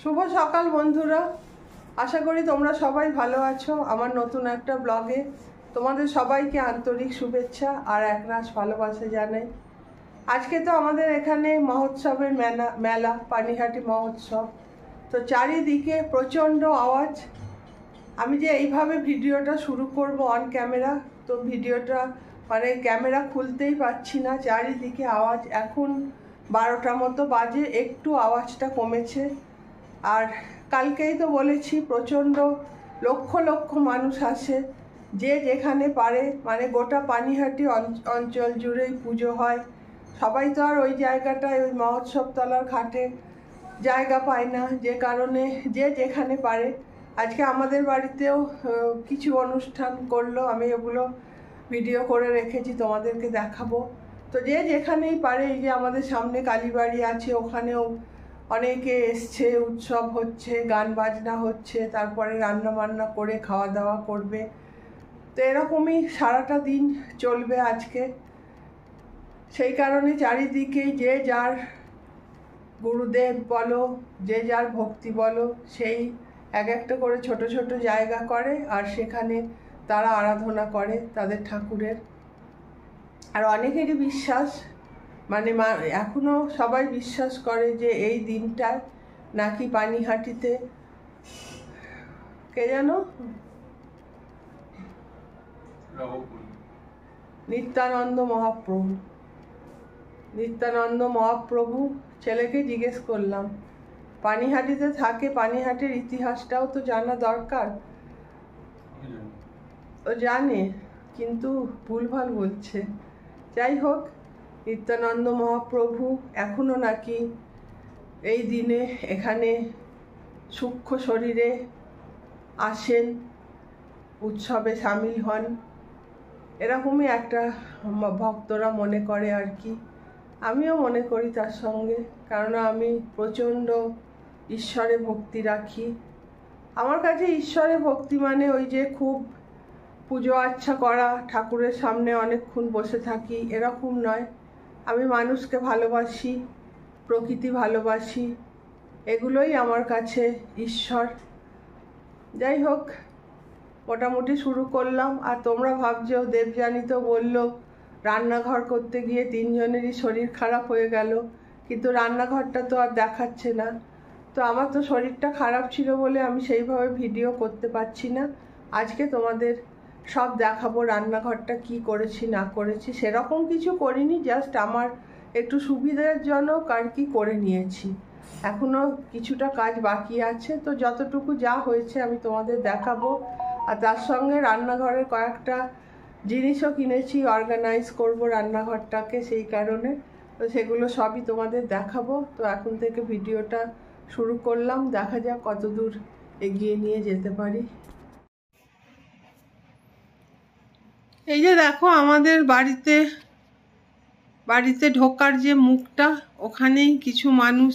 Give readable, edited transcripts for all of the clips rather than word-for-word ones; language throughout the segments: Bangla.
শুভ সকাল বন্ধুরা, আশা করি তোমরা সবাই ভালো আছো। আমার নতুন একটা ব্লগে তোমাদের সবাইকে আন্তরিক শুভেচ্ছা আর একরাশ ভালোবাসা জানাই। আজকে তো আমাদের এখানে মহোৎসবের মেলা পানিহাটি মহোৎসব। তো চারিদিকে প্রচণ্ড আওয়াজ। আমি যে এইভাবে ভিডিওটা শুরু করব অন ক্যামেরা, তো ভিডিওটা ক্যামেরা খুলতেই পারছি না, চারিদিকে আওয়াজ। এখন 12টার মতো বাজে, একটু আওয়াজটা কমেছে। আর কালকেই তো বলেছি প্রচণ্ড লক্ষ লক্ষ মানুষ আসে, যে যেখানে পারে, গোটা পানিহাটি অঞ্চল জুড়েই পুজো হয়। সবাই তো আর ওই জায়গাটায় ওই মহোৎসব তলার ঘাটে জায়গা পায় না, যে কারণে যে যেখানে পারে। আজকে আমাদের বাড়িতেও কিছু অনুষ্ঠান করলো, আমি ওগুলো ভিডিও করে রেখেছি, তোমাদেরকে দেখাবো। তো যে যেখানেই পারে, এই যে আমাদের সামনে কালীবাড়ি আছে, ওখানেও অনেকে এসছে, উৎসব হচ্ছে, গান বাজনা হচ্ছে, তারপরে রান্না বান্না করে খাওয়া দাওয়া করবে। তো এরকমই সারাটা দিন চলবে আজকে। সেই কারণে চারিদিকেই যে যার গুরুদেব বলো, যে যার ভক্তি বলো, সেই এক একটা করে ছোট ছোট জায়গা করে, আর সেখানে তারা আরাধনা করে তাদের ঠাকুরের। আর অনেকেরই বিশ্বাস, এখনো সবাই বিশ্বাস করে যে এই দিনটায় নাকি পানিহাটিতে কে জানো নিত্যানন্দ মহাপ্রভু ছেলেকে জিজ্ঞেস করলাম, পানিহাটিতে থাকে, পানিহাটির ইতিহাসটাও তো জানা দরকার। ও জানে, কিন্তু ভুলভাল বলছে। যাই হোক, নিত্যানন্দ মহাপ্রভু এখনো নাকি এই দিনে এখানে সূক্ষ্ম শরীরে আসেন, উৎসবে সামিল হন, এরকমই একটা ভক্তরা মনে করে আর কি। আমিও মনে করি তার সঙ্গে, কারণ আমি প্রচণ্ড ঈশ্বরে ভক্তি রাখি। আমার কাছে ঈশ্বরে ভক্তি মানে ওই যে খুব পুজো আচ্ছা করা, ঠাকুরের সামনে অনেকক্ষণ বসে থাকি, এরকম নয়। আমি মানুষকে ভালোবাসি, প্রকৃতি ভালোবাসি, এগুলোই আমার কাছে ঈশ্বর। যাই হোক, মোটামুটি শুরু করলাম। আর তোমরা ভাবছো, দেবযানী তো বললো রান্নাঘর করতে গিয়ে 3 জনেরই শরীর খারাপ হয়ে গেল, কিন্তু রান্নাঘরটা তো আর দেখাচ্ছে না। তো আমার তো শরীরটা খারাপ ছিল বলে আমি সেইভাবে ভিডিও করতে পারছি না। আজকে তোমাদের সব দেখাবো, রান্নাঘরটা কি করেছি না করেছি। সেরকম কিছু করিনি, জাস্ট আমার একটু সুবিধাজনক আর কি করে নিয়েছি। এখনো কিছুটা কাজ বাকি আছে, তো যতটুকু যা হয়েছে আমি তোমাদের দেখাবো। আর তার সঙ্গে রান্নাঘরের কয়েকটা জিনিসও কিনেছি, অর্গানাইজ করব রান্নাঘরটাকে, সেই কারণে। তো সেগুলো সবই তোমাদের দেখাবো। তো এখন থেকে ভিডিওটা শুরু করলাম, দেখা যাক কতদূর এগিয়ে নিয়ে যেতে পারি। এই যে দেখো, আমাদের বাড়িতে ঢোকার যে মুখটা, ওখানেই কিছু মানুষ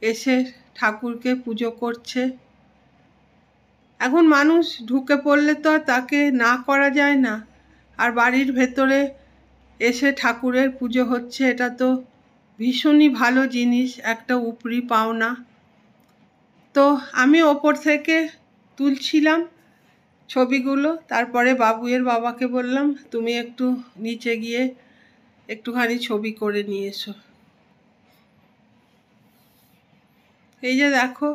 এসে ঠাকুরকে পুজো করছে। এখন মানুষ ঢুকে পড়লে তো আর তাকে না করা যায় না। আর বাড়ির ভেতরে এসে ঠাকুরের পুজো হচ্ছে, এটা তো ভীষণই ভালো জিনিস, একটা উপরি পাওনা। তো আমি ওপর থেকে তুলছিলাম ছবিগুলো, তারপরে বাবুয়ের বাবাকে বললাম, তুমি একটু নিচে গিয়ে একটুখানি ছবি করে নিয়ে এসো। এই যে দেখো,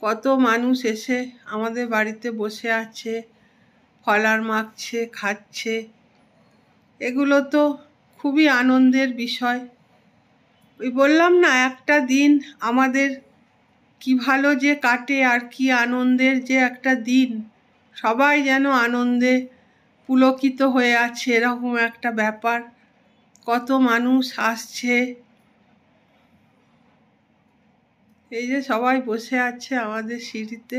কত মানুষ এসে আমাদের বাড়িতে বসে আছে, ফলার মাখছে, খাচ্ছে। এগুলো তো খুবই আনন্দের বিষয়। ওই বললাম না, একটা দিন আমাদের কি ভালো যে কাটে, আর কি আনন্দের যে একটা দিন। সবাই যেন আনন্দে পুলকিত হয়ে আছে, এরকম একটা ব্যাপার। কত মানুষ আসছে, এই যে সবাই বসে আছে আমাদের সিঁড়িতে।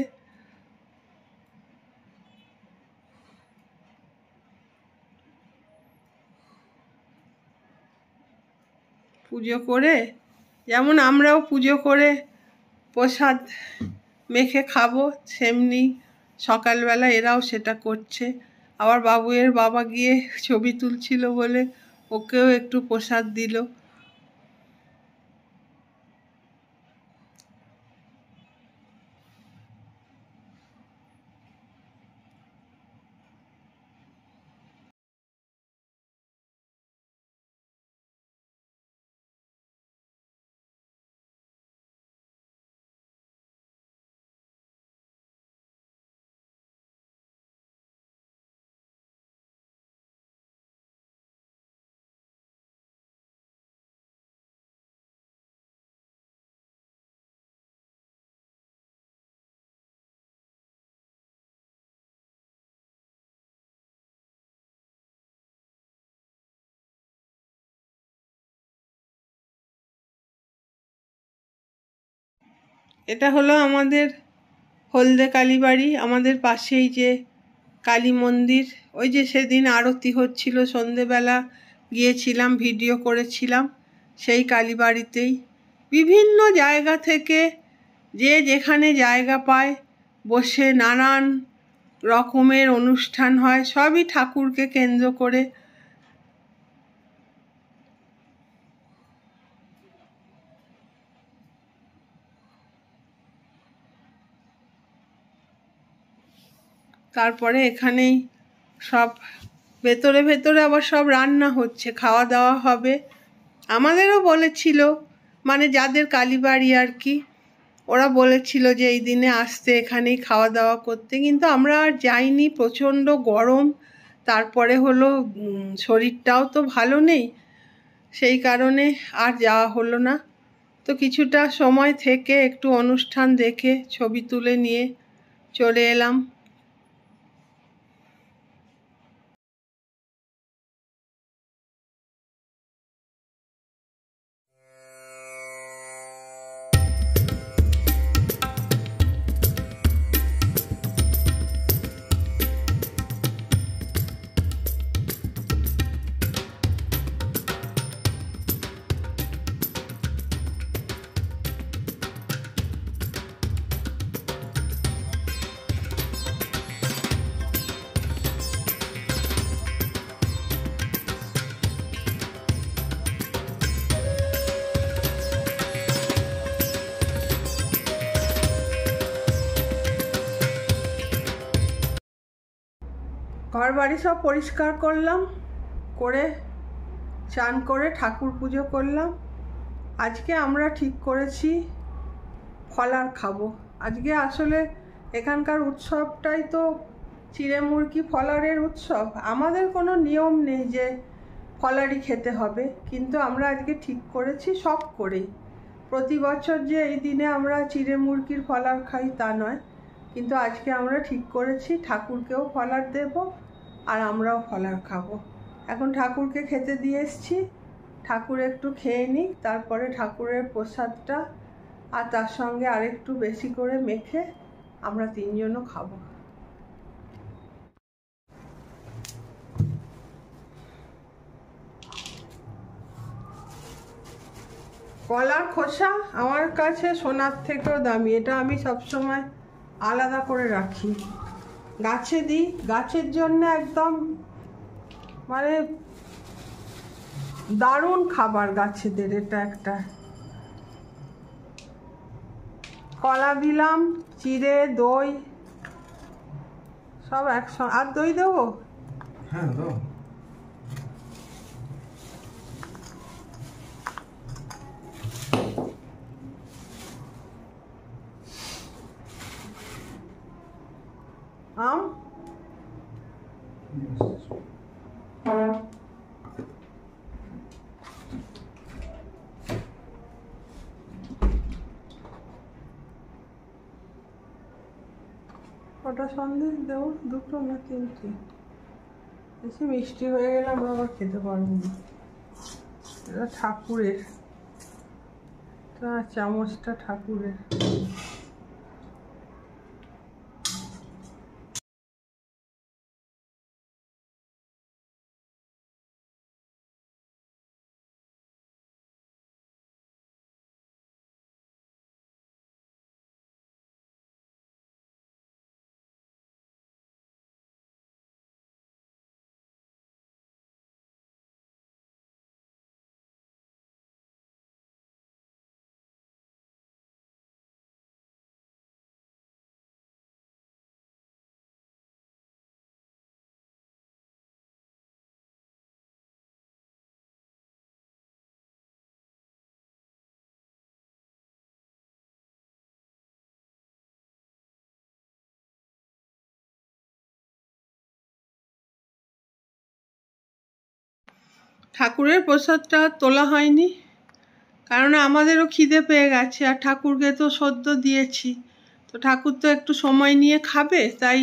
পুজো করে, যেমন আমরাও পুজো করে প্রসাদ মেখে খাবো, সেমনি সকালবেলা এরাও সেটা করছে। আবার বাবুয়ের বাবা গিয়ে ছবি তুলছিল বলে ওকেও একটু প্রসাদ দিল। এটা হলো আমাদের হলদে কালীবাড়ি, আমাদের পাশেই যে কালী মন্দির। ওই যে সেদিন আরতি হচ্ছিল সন্ধেবেলা গিয়েছিলাম, ভিডিও করেছিলাম, সেই কালীবাড়িতেই। বিভিন্ন জায়গা থেকে যে যেখানে জায়গা পায় বসে নানান রকমের অনুষ্ঠান হয়, সবই ঠাকুরকে কেন্দ্র করে। তারপরে এখানেই সব ভেতরে ভেতরে আবার সব রান্না হচ্ছে, খাওয়া দাওয়া হবে। আমাদেরও বলেছিল, মানে যাদের কালীবাড়ি আর কি, ওরা বলেছিল যে এই দিনে আসতে, এখানেই খাওয়া দাওয়া করতে, কিন্তু আমরা আর যাইনি, প্রচণ্ড গরম। তারপরে হলো শরীরটাও তো ভালো নেই, সেই কারণে আর যাওয়া হলো না। তো কিছুটা সময় থেকে একটু অনুষ্ঠান দেখে ছবি তুলে নিয়ে চলে এলাম। ঘর বাড়ি সব পরিষ্কার করলাম, করে চান করে ঠাকুর পুজো করলাম। আজকে আমরা ঠিক করেছি ফলার খাবো। আজকে আসলে এখানকার উৎসবটাই তো চিড়ে মুরগি ফলারের উৎসব। আমাদের কোনো নিয়ম নেই যে ফলারই খেতে হবে, কিন্তু আমরা আজকে ঠিক করেছি শখ করেই। প্রতি বছর যে এই দিনে আমরা চিড়ে মুরগির ফলার খাই তা নয়, কিন্তু আজকে আমরা ঠিক করেছি ঠাকুরকেও ফলার দেব আর আমরাও ফলার খাবো। এখন ঠাকুরকে খেতে দিয়ে এসছি, ঠাকুর একটু খেয়ে নিই, তারপরে ঠাকুরের প্রসাদটা আর তার সঙ্গে আরেকটু বেশি করে মেখে আমরা তিনজনও খাবো। কলার খোসা আমার কাছে সোনার থেকেও দামি, এটা আমি সবসময় আলাদা করে রাখি, গাছে দিই। গাছের জন্য একদম মানে দারুণ খাবার গাছেদের এটা একটা। কলা দিলাম, চিড়ে, দই সব একসঙ্গে। আর দই দেবো? হ্যাঁ দাও। আম কটা সন্দেশ দেবো? দুটো না তিনটে? বেশি মিষ্টি হয়ে গেলে আমরা আবার খেতে পারবো না। এটা ঠাকুরের, চামচটা ঠাকুরের। ঠাকুরের প্রসাদটা তোলা হয়নি, কারণ আমাদেরও খিদে পেয়ে গেছে, আর ঠাকুরকে তো সদ্য দিয়েছি, তো ঠাকুর তো একটু সময় নিয়ে খাবে, তাই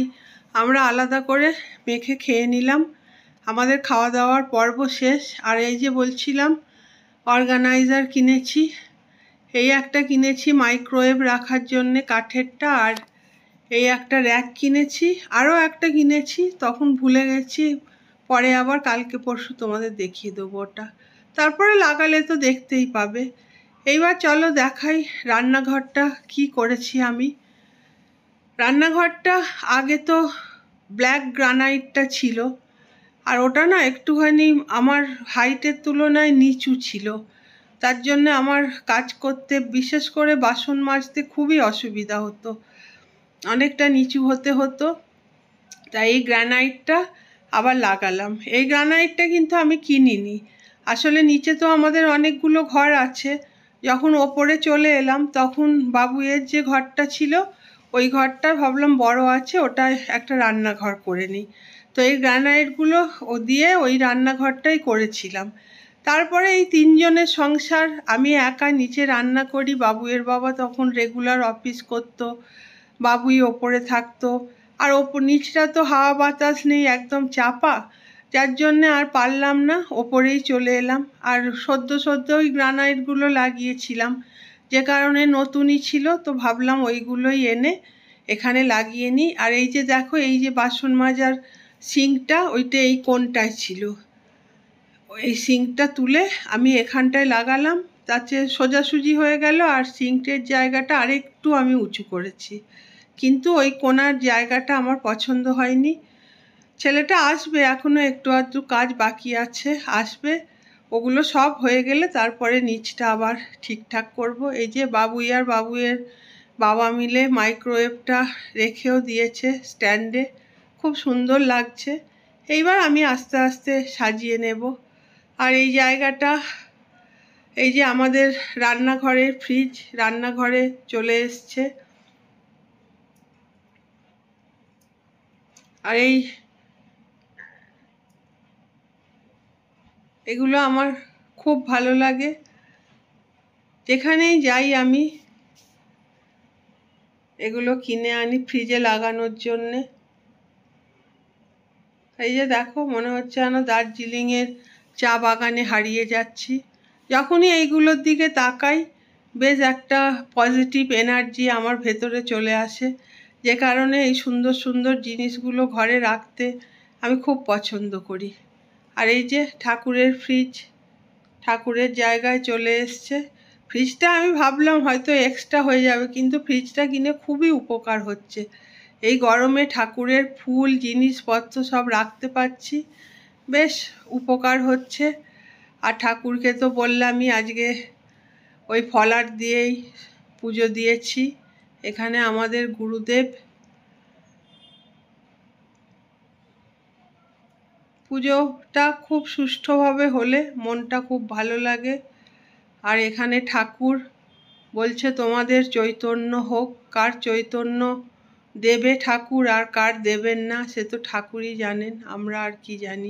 আমরা আলাদা করে মেখে খেয়ে নিলাম। আমাদের খাওয়া দাওয়ার পর্ব শেষ। আর এই যে বলছিলাম অর্গানাইজার কিনেছি, এই একটা কিনেছি মাইক্রোওয়েভ রাখার জন্যে কাঠেরটা, আর এই একটা র্যাক কিনেছি, আরও একটা কিনেছি, তখন ভুলে গেছি, পরে আবার কালকে পরশু তোমাদের দেখিয়ে দেবো ওটা। তারপরে লাগালে তো দেখতেই পাবে। এইবার চলো দেখাই রান্নাঘরটা কি করেছি আমি। রান্নাঘরটা আগে তো ব্ল্যাক গ্রানাইটটা ছিল, আর ওটা না একটুখানি আমার হাইটের তুলনায় নিচু ছিল, তার জন্য আমার কাজ করতে, বিশেষ করে বাসন মাজতে খুবই অসুবিধা হতো, অনেকটা নিচু হতে হতো। তাই এই গ্রানাইটটা আবার লাগালাম। এই গ্রানাইটটা কিন্তু আমি কিনিনি, আসলে নিচে তো আমাদের অনেকগুলো ঘর আছে। যখন ওপরে চলে এলাম তখন বাবুয়ের যে ঘরটা ছিল ওই ঘরটা ভাবলাম বড় আছে, ওটা একটা রান্নাঘর করে নিই। তো এই গ্রানাইটগুলো দিয়ে ওই রান্নাঘরটাই করেছিলাম। তারপরে এই 3 জনের সংসার, আমি একা নিচে রান্না করি, বাবুয়ের বাবা তখন রেগুলার অফিস করতো, বাবুই ওপরে থাকতো, আর ওপর নিচটা তো হাওয়া বাতাস নেই, একদম চাপা, যার জন্যে আর পারলাম না, ওপরেই চলে এলাম। আর সদ্য ওই গ্রানাইটগুলো লাগিয়েছিলাম, যে কারণে নতুনই ছিল, তো ভাবলাম ওইগুলোই এনে এখানে লাগিয়ে নিই। আর এই যে দেখো, এই যে বাসন মাজার সিঙ্কটা, ওইটা এই কোণটায় ছিল, এই সিঙ্কটা তুলে আমি এখানটায় লাগালাম, তাতে সোজাসুজি হয়ে গেল। আর সিঙ্কের জায়গাটা আরেকটু আমি উঁচু করেছি, কিন্তু ওই কোণার জায়গাটা আমার পছন্দ হয়নি। ছেলেটা আসবে, এখনও একটু আধটু কাজ বাকি আছে, আসবে, ওগুলো সব হয়ে গেলে তারপরে নিচটা আবার ঠিকঠাক করব। এই যে বাবুই আর বাবুয়ের বাবা মিলে মাইক্রোওয়েভটা রেখেও দিয়েছে স্ট্যান্ডে, খুব সুন্দর লাগছে। এইবার আমি আস্তে আস্তে সাজিয়ে নেব। আর এই জায়গাটা, এই যে আমাদের রান্নাঘরের ফ্রিজ রান্নাঘরে চলে এসছে, আর এগুলো আমার খুব ভালো লাগে, যেখানেই যাই আমি এগুলো কিনে আনি ফ্রিজে লাগানোর জন্যে। এই যে দেখো, মনে হচ্ছে যেন দার্জিলিংয়ের চা বাগানে হারিয়ে যাচ্ছি। যখনই এইগুলোর দিকে তাকাই বেশ একটা পজিটিভ এনার্জি আমার ভেতরে চলে আসে, যে কারণে এই সুন্দর সুন্দর জিনিসগুলো ঘরে রাখতে আমি খুব পছন্দ করি। আর এই যে ঠাকুরের ফ্রিজ ঠাকুরের জায়গায় চলে এসছে। ফ্রিজটা আমি ভাবলাম হয়তো এক্সট্রা হয়ে যাবে, কিন্তু ফ্রিজটা কিনে খুবই উপকার হচ্ছে। এই গরমে ঠাকুরের ফুল জিনিসপত্র সব রাখতে পারছি, বেশ উপকার হচ্ছে। আর ঠাকুরকে তো বললামই আজকে ওই ফলার দিয়েই পুজো দিয়েছি। এখানে আমাদের গুরুদেব, পুজোটা খুব সুষ্ঠুভাবে হলে মনটা খুব ভালো লাগে। আর এখানে ঠাকুর বলছে তোমাদের চৈতন্য হোক, কার চৈতন্য দেবে ঠাকুর আর কার দেবেন না সে তো ঠাকুরই জানেন, আমরা আর কি জানি।